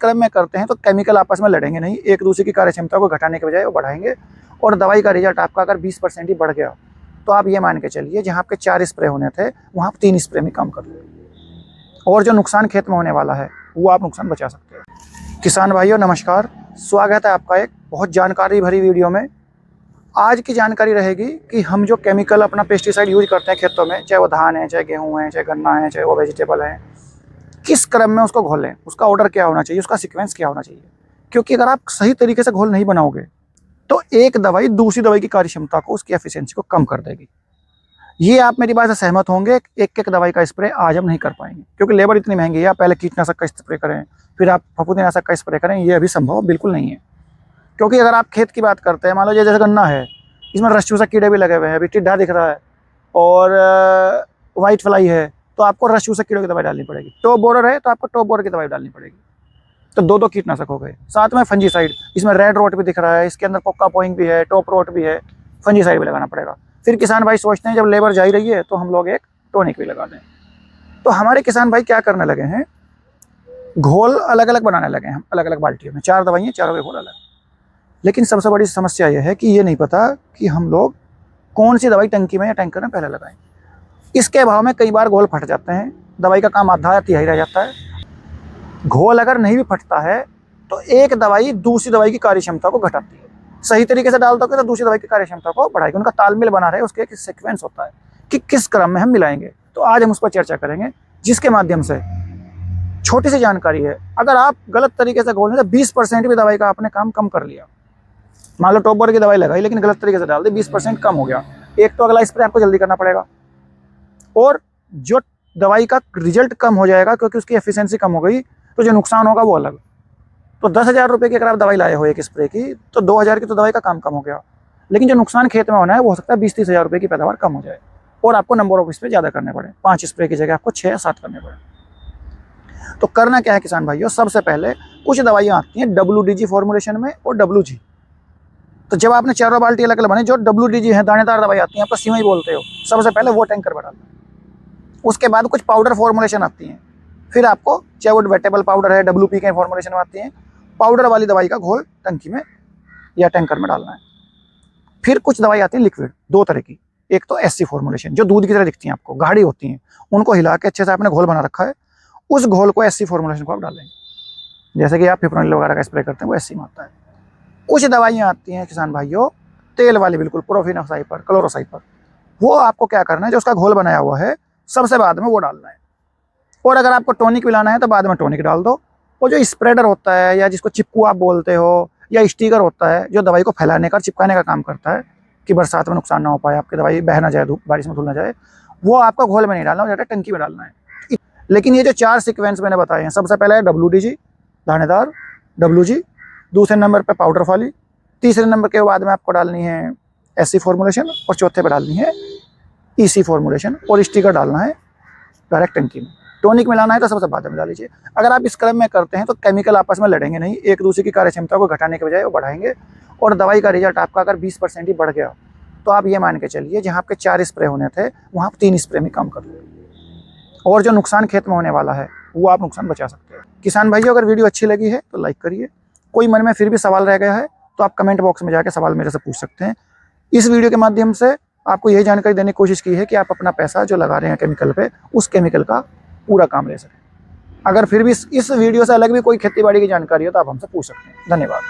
क्रम में करते हैं तो केमिकल आपस में लड़ेंगे नहीं, एक दूसरे की कार्यक्षमता को घटाने के बजाय वो बढ़ाएंगे। और दवाई का रिजल्ट आपका अगर 20% ही बढ़ गया तो आप ये मान के चलिए जहाँ आपके 4 स्प्रे होने थे वहाँ आप 3 स्प्रे में काम कर लो, और जो नुकसान खेत में होने वाला है वो आप नुकसान बचा सकते हो। किसान भाइयों नमस्कार, स्वागत है आपका एक बहुत जानकारी भरी वीडियो में। आज की जानकारी रहेगी कि हम जो केमिकल अपना पेस्टिसाइड यूज करते हैं खेतों में, चाहे वो धान है, चाहे गेहूँ है, चाहे गन्ना है, चाहे वो वेजिटेबल है, किस क्रम में उसको घोलें, उसका ऑर्डर क्या होना चाहिए, उसका सीक्वेंस क्या होना चाहिए। क्योंकि अगर आप सही तरीके से घोल नहीं बनाओगे तो एक दवाई दूसरी दवाई की कार्यक्षमता को, उसकी एफिशिएंसी को कम कर देगी। ये आप मेरी बात से सहमत होंगे। एक एक दवाई का स्प्रे आज हम नहीं कर पाएंगे क्योंकि लेबर इतनी महंगी है। आप पहले कीटनाशक का स्प्रे करें, फिर आप फफूंदीनाशक का स्प्रे करें, ये अभी संभव बिल्कुल नहीं है। क्योंकि अगर आप खेत की बात करते हैं, मान लो जैसे गन्ना है, इसमें रस चूसक कीड़े भी लगे हुए हैं, अभी टिड्डा दिख रहा है और वाइट फ्लाई है, तो आपको रस चूसक कीड़ों की दवाई डालनी पड़ेगी। टॉप बोरर है तो आपको टॉप बोरर की दवाई डालनी पड़ेगी। तो दो कीटनाशक हो गए। साथ में फंजीसाइड, इसमें रेड रोट भी दिख रहा है, इसके अंदर कोका पोइंग भी है, टॉप रोट भी है, फंजीसाइड भी लगाना पड़ेगा। फिर किसान भाई सोचते हैं जब लेबर जा ही रही है तो हम लोग एक टॉनिक भी लगा दें। तो हमारे किसान भाई क्या करने लगे हैं, घोल अलग अलग बनाने लगे हैं, अलग अलग बाल्टियों में 4 दवाइयाँ, चारों के घोल अलग। लेकिन सबसे बड़ी समस्या यह है कि ये नहीं पता कि हम लोग कौन सी दवाई टंकी में या टैंकर में पहले लगाएं। इसके अभाव में कई बार घोल फट जाते हैं, दवाई का काम आधा या तिहाई रह जाता है। घोल अगर नहीं भी फटता है तो एक दवाई दूसरी दवाई की कार्यक्षमता को घटाती है। सही तरीके से डाल दोगे तो दूसरी दवाई की कार्यक्षमता को बढ़ाएगी। उनका तालमेल बना रहे, उसके एक सीक्वेंस होता है कि किस क्रम में हम मिलाएंगे। तो आज हम उस पर चर्चा करेंगे, जिसके माध्यम से छोटी सी जानकारी है। अगर आप गलत तरीके से घोलें तो 20% भी दवाई का आपने काम कम कर लिया। मान लो टॉप बोरर की दवाई लगाई लेकिन गलत तरीके से डाल दी, 20% कम हो गया। एक तो अगला स्प्रे आपको जल्दी करना पड़ेगा, और जो दवाई का रिजल्ट कम हो जाएगा क्योंकि उसकी एफिशिएंसी कम हो गई, तो जो नुकसान होगा वो अलग। तो 10,000 रुपये की अगर आप दवाई लाए हो एक स्प्रे की, तो 2,000 की तो दवाई का काम कम हो गया, लेकिन जो नुकसान खेत में होना है वो हो सकता है 20-30 हज़ार रुपये की पैदावार कम हो जाए, और आपको नंबर ऑफ स्प्रे ज़्यादा करने पड़े। 5 स्प्रे की जगह आपको 6 या 7 करने पड़े। तो करना क्या है किसान भाइयों, सबसे पहले कुछ दवाइयाँ आती हैं WDG फॉर्मुलेशन में और WG। तो जब आपने चारों बाल्टी अलग अलग बने, जो WDG है दानेदार दवाई आती है, आपको सिवई बोलते हो, सबसे पहले वो टैंकर में डालना। उसके बाद कुछ पाउडर फॉर्मुलेशन आती हैं, फिर आपको चाहे वो वेटेबल पाउडर है, WP के फॉर्मुलेशन में आती हैं, पाउडर वाली दवाई का घोल टंकी में या टैंकर में डालना है। फिर कुछ दवाई आती है लिक्विड, 2 तरह की। एक तो SC फॉर्मुलेशन, जो दूध की तरह दिखती हैं, आपको गाढ़ी होती हैं, उनको हिला के अच्छे से आपने घोल बना रखा है, उस घोल को SC फॉर्मुलेशन को आप डालेंगे। जैसे कि आप फिप्रोनिल वगैरह का स्प्रे करते हैं, वो SC में आता है। कुछ दवाइयाँ आती हैं किसान भाइयों तेल वाली, बिल्कुल प्रोफिनोक्साइपर, क्लोरोसाइपर, वो आपको क्या करना है, जो उसका घोल बनाया हुआ है सबसे बाद में वो डालना है। और अगर आपको टॉनिक मिलाना है तो बाद में टॉनिक डाल दो। और जो स्प्रेडर होता है, या जिसको चिपकू आप बोलते हो, या स्टिकर होता है, जो दवाई को फैलाने का, चिपकाने का काम करता है कि बरसात में नुकसान ना हो पाए, आपकी दवाई बह ना जाए, धूप बारिश में धुल ना जाए, वो आपका घोल में नहीं डालना, वो टंकी में डालना है। लेकिन ये जो 4 सीक्वेंस मैंने बताए हैं, सबसे पहले है WDG दानेदार, WG, दूसरे नंबर पर पाउडर वाली, तीसरे नंबर के बाद में आपको डालनी है SC फॉर्मुलेशन, और चौथे पर डालनी है EC फॉर्मुलेशन, और स्टिकर डालना है डायरेक्ट टंकी में। टॉनिक मिलाना है तो सबसे बाद में डाल लीजिए। अगर आप इस क्रम में करते हैं तो केमिकल आपस में लड़ेंगे नहीं, एक दूसरे की कार्यक्षमता को घटाने के बजाय वो बढ़ाएंगे। और दवाई का रिजल्ट आपका अगर 20% ही बढ़ गया तो आप ये मान के चलिए जहाँ आपके 4 स्प्रे होने थे वहाँ आप 3 स्प्रे में काम कर लो, और जो नुकसान खेत में होने वाला है वो आप नुकसान बचा सकते हो। किसान भाइयों, अगर वीडियो अच्छी लगी है तो लाइक करिए। कोई मन में फिर भी सवाल रह गया है तो आप कमेंट बॉक्स में जाकर सवाल मेरे से पूछ सकते हैं। इस वीडियो के माध्यम से आपको यही जानकारी देने की कोशिश की है कि आप अपना पैसा जो लगा रहे हैं केमिकल पे, उस केमिकल का पूरा काम ले सकें। अगर फिर भी इस वीडियो से अलग भी कोई खेती बाड़ी की जानकारी हो तो आप हमसे पूछ सकते हैं। धन्यवाद।